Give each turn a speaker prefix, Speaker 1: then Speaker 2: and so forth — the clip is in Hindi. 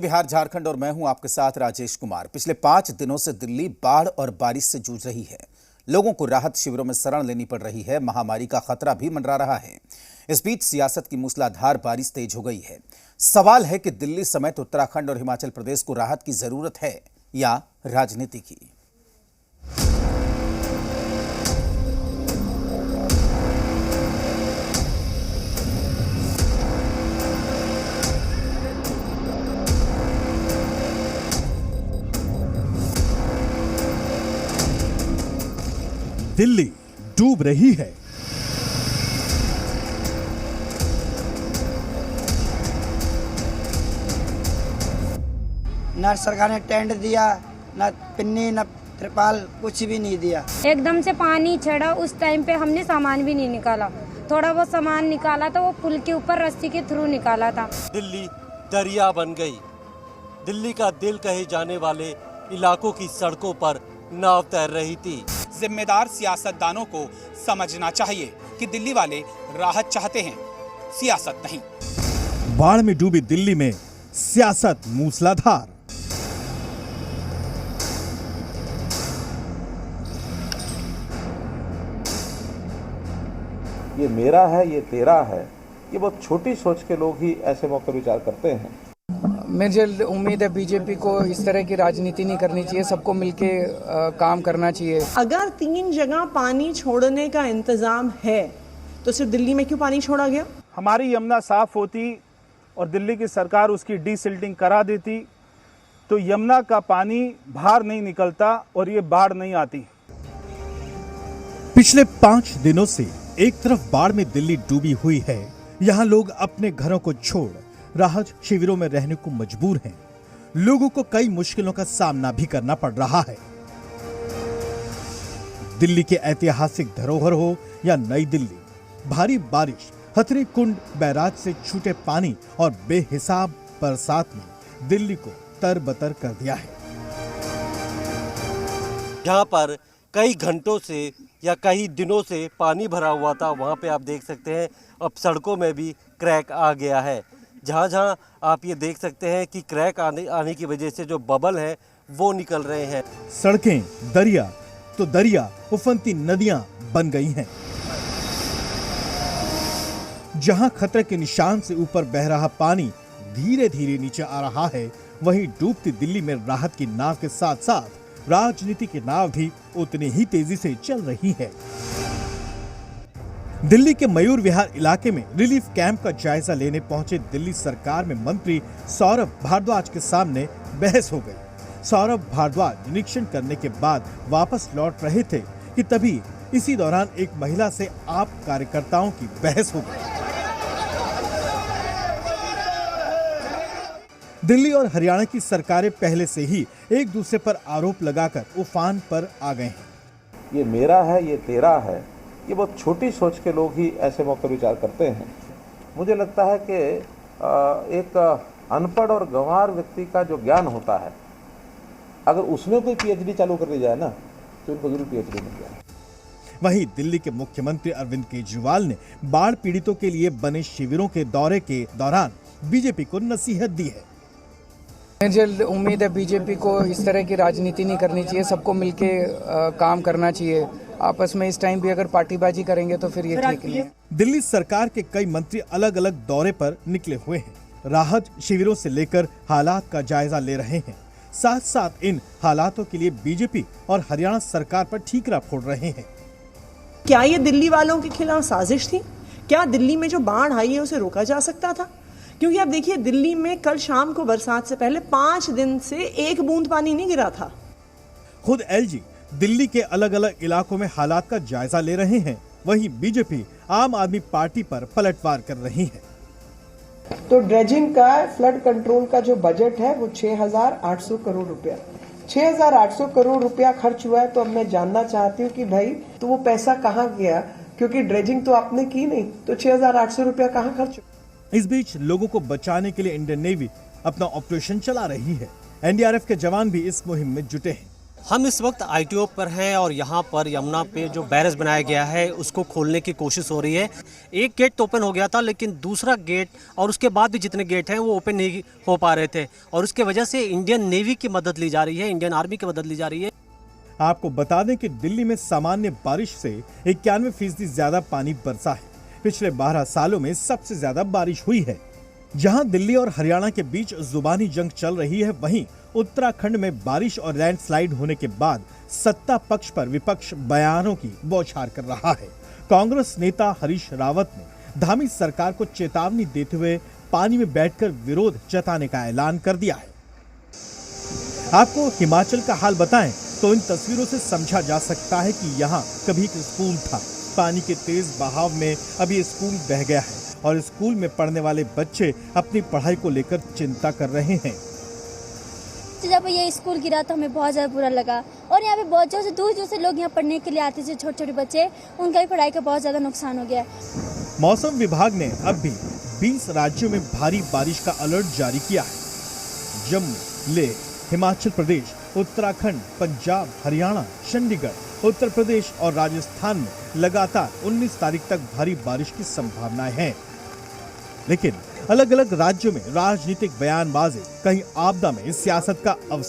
Speaker 1: बिहार झारखंड और मैं हूं आपके साथ राजेश कुमार। पिछले 5 दिनों से दिल्ली बाढ़ और बारिश से जूझ रही है। लोगों को राहत शिविरों में शरण लेनी पड़ रही है। महामारी का खतरा भी मंडरा रहा है। इस बीच सियासत की मूसलाधार बारिश तेज हो गई है। सवाल है कि दिल्ली समेत उत्तराखंड और हिमाचल प्रदेश को राहत की जरूरत है या राजनीति की।
Speaker 2: दिल्ली डूब रही है।
Speaker 3: न सरकार ने टेंट दिया, न पिन्नी, न त्रिपाल, कुछ भी नहीं दिया।
Speaker 4: एकदम से पानी चढ़ा, उस टाइम पे हमने सामान भी नहीं निकाला। थोड़ा बहुत सामान निकाला तो वो पुल के ऊपर रस्सी के थ्रू निकाला था।
Speaker 5: दिल्ली दरिया बन गई। दिल्ली का दिल कहे जाने वाले इलाकों की सड़कों पर नाव तैर रही थी।
Speaker 6: जिम्मेदार सियासतदानों को समझना चाहिए कि दिल्ली वाले राहत चाहते हैं, सियासत नहीं।
Speaker 2: बाढ़ में डूबी दिल्ली में सियासत मूसलाधार।
Speaker 7: ये मेरा है, ये तेरा है, ये बहुत छोटी सोच के लोग ही ऐसे मौके विचार करते हैं।
Speaker 8: मुझे उम्मीद है बीजेपी को इस तरह की राजनीति नहीं करनी चाहिए, सबको मिलके काम करना चाहिए।
Speaker 9: अगर 3 जगह पानी छोड़ने का इंतजाम है तो सिर्फ दिल्ली में क्यों पानी छोड़ा गया?
Speaker 10: हमारी यमुना साफ होती और दिल्ली की सरकार उसकी डीसिल्टिंग करा देती तो यमुना का पानी बाहर नहीं निकलता और ये बाढ़ नहीं आती।
Speaker 2: पिछले 5 दिनों से एक तरफ बाढ़ में दिल्ली डूबी हुई है, यहाँ लोग अपने घरों को छोड़ राहत शिविरों में रहने को मजबूर हैं। लोगों को कई मुश्किलों का सामना भी करना पड़ रहा है। दिल्ली के ऐतिहासिक धरोहर हो या नई दिल्ली, भारी बारिश, हथनी कुंड बैराज से छूटे पानी और बेहिसाब बरसात ने दिल्ली को तरबतर कर दिया है।
Speaker 5: जहां पर कई घंटों से या कई दिनों से पानी भरा हुआ था, वहां पे आप देख सकते हैं अब सड़कों में भी क्रैक आ गया है। जहां जहां आप ये देख सकते हैं कि क्रैक आने की वजह से जो बबल है वो निकल रहे हैं।
Speaker 2: सड़कें दरिया तो दरिया उफनती नदियां बन गई हैं। जहां खतरे के निशान से ऊपर बह रहा पानी धीरे धीरे नीचे आ रहा है, वहीं डूबती दिल्ली में राहत की नाव के साथ साथ राजनीति की नाव भी उतनी ही तेजी से चल रही है। दिल्ली के मयूर विहार इलाके में रिलीफ कैंप का जायजा लेने पहुंचे दिल्ली सरकार में मंत्री सौरभ भारद्वाज के सामने बहस हो गई। सौरभ भारद्वाज निरीक्षण करने के बाद वापस लौट रहे थे कि तभी इसी दौरान एक महिला से आप कार्यकर्ताओं की बहस हो गई। दिल्ली और हरियाणा की सरकारें पहले से ही एक दूसरे पर आरोप लगाकर उफान पर आ गए हैं।
Speaker 7: ये मेरा है, ये तेरा है, ये बहुत छोटी सोच के लोग ही ऐसे मौके विचार करते हैं। मुझे लगता है कि एक अनपढ़ और गंवार व्यक्ति का जो ज्ञान होता है, अगर उसमें कोई पीएचडी चालू कर दी जाए ना तो उनको जरूर पीएचडी मिल जाए।
Speaker 2: वहीं दिल्ली के मुख्यमंत्री अरविंद केजरीवाल ने बाढ़ पीड़ितों के लिए बने शिविरों के दौरे के दौरान बीजेपी को नसीहत दी है।
Speaker 8: मुझे उम्मीद है बीजेपी को इस तरह की राजनीति नहीं करनी चाहिए, सबको मिलके काम करना चाहिए। आपस में इस टाइम भी अगर पार्टीबाजी करेंगे तो फिर ये ठीक नहीं है।
Speaker 2: दिल्ली सरकार के कई मंत्री अलग अलग दौरे पर निकले हुए हैं। राहत शिविरों से लेकर हालात का जायजा ले रहे हैं। साथ साथ इन हालातों के लिए बीजेपी और हरियाणा सरकार पर ठीकरा फोड़ रहे हैं।
Speaker 9: क्या ये दिल्ली वालों के खिलाफ साजिश थी? क्या दिल्ली में जो बाढ़ आई है उसे रोका जा सकता था? क्योंकि आप देखिए, दिल्ली में कल शाम को बरसात से पहले 5 दिन से एक बूंद पानी नहीं गिरा था।
Speaker 2: खुद एलजी दिल्ली के अलग अलग इलाकों में हालात का जायजा ले रहे हैं। वहीं बीजेपी आम आदमी पार्टी पर पलटवार कर रही है।
Speaker 11: तो ड्रेजिंग का फ्लड कंट्रोल का जो बजट है वो 6,800 करोड़ रुपया, 6,800 करोड़ रुपया खर्च हुआ है। तो अब मैं जानना चाहती हूँ कि भाई तो वो पैसा कहाँ गया? क्योंकि ड्रेजिंग तो आपने की नहीं, तो 6,800 रुपया कहाँ खर्च हुआ?
Speaker 2: इस बीच लोगों को बचाने के लिए इंडियन नेवी अपना ऑपरेशन चला रही है। एनडीआरएफ के जवान भी इस मुहिम में जुटे हैं।
Speaker 12: हम इस वक्त ITO पर हैं और यहाँ पर यमुना पे जो बैरेज बनाया गया है उसको खोलने की कोशिश हो रही है। एक गेट तो ओपन हो गया था, लेकिन दूसरा गेट और उसके बाद भी जितने गेट हैं वो ओपन नहीं हो पा रहे थे और उसके वजह से इंडियन नेवी की मदद ली जा रही है, इंडियन आर्मी की मदद ली जा रही है।
Speaker 2: आपको बता दें कि दिल्ली में सामान्य बारिश से 91% ज्यादा पानी बरसा है। पिछले 12 सालों में सबसे ज्यादा बारिश हुई है। जहां दिल्ली और हरियाणा के बीच जुबानी जंग चल रही है, वहीं उत्तराखंड में बारिश और लैंडस्लाइड होने के बाद सत्ता पक्ष पर विपक्ष बयानों की बौछार कर रहा है। कांग्रेस नेता हरीश रावत ने धामी सरकार को चेतावनी देते हुए पानी में बैठकर विरोध जताने का ऐलान कर दिया है। आपको हिमाचल का हाल बताएं तो इन तस्वीरों से समझा जा सकता है कि यहाँ कभी एक स्कूल था। पानी के तेज बहाव में अब ये स्कूल बह गया है और स्कूल में पढ़ने वाले बच्चे अपनी पढ़ाई को लेकर चिंता कर रहे हैं।
Speaker 13: जब ये स्कूल गिरा तो हमें बहुत ज़्यादा बुरा लगा और यहाँ पे बहुत से दूर से लोग यहाँ पढ़ने के लिए आते थे, छोटे छोटे बच्चे, उनका भी पढ़ाई का बहुत ज़्यादा नुकसान हो गया है।
Speaker 2: मौसम विभाग ने अब भी 20 राज्यों में भारी बारिश का अलर्ट जारी किया है। जम्मू, लेह, हिमाचल प्रदेश, उत्तराखंड, पंजाब, हरियाणा, चंडीगढ़, उत्तर प्रदेश और राजस्थान में लगातार 19 तारीख तक भारी बारिश की संभावनाएं हैं। लेकिन अलग अलग राज्यों में राजनीतिक बयानबाजी कहीं आपदा में सियासत का अवसर